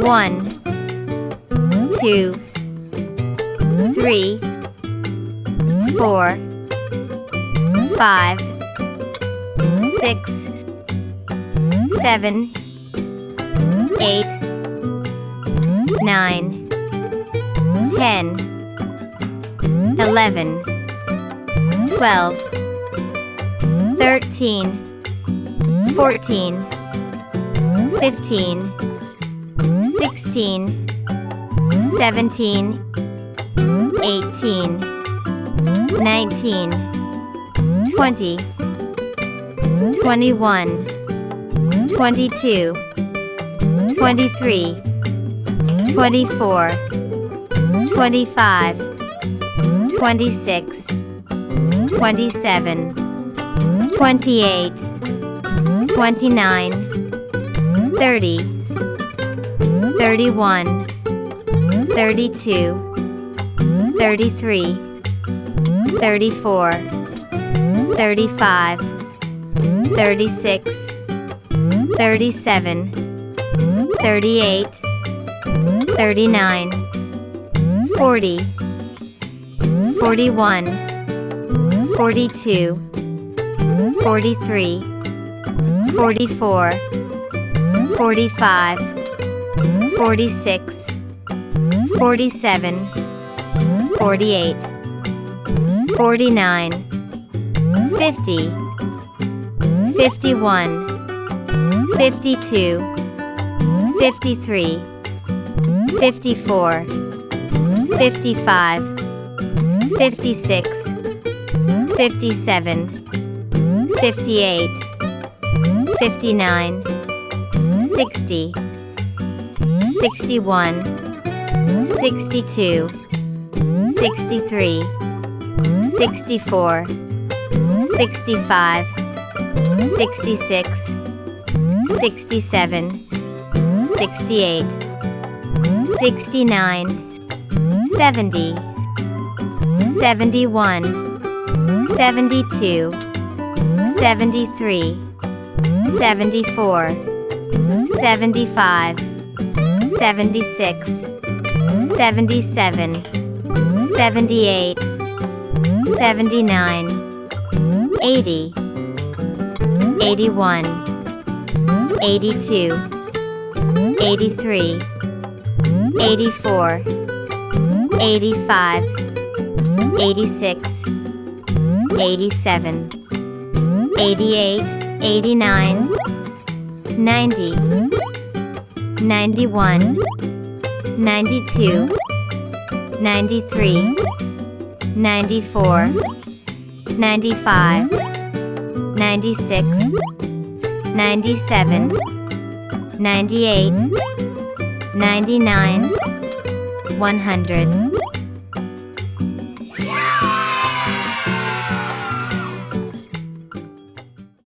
1, 2, 3, 4, 5, 6, 7, 8, 9, 10, 11, 12, 13, 14, 15, 16, 17, 18, 19, 20, 21, 22, 23, 24, 25, 26, 27, 28, 29, 30, 31, 32, 33, 34, 35, 36, 37, 38, 39, 40, 41, 42, 43, 44, 45, 46, 47, 48, 49, 50, 51, 52, 53, 54, 55, 56, 57, 58, 59, 60, 61, 62, 63, 64, 65, 66, 67, 68, 69, 70, 71, 72, 73, 74, 75, 76, 77, 78, 79, 80, 81, 82, 83, 84, 85, 86, 87, 88, 89, 90, 91, 92, 93, 94, 95, 96, 97, 98, 99, 100.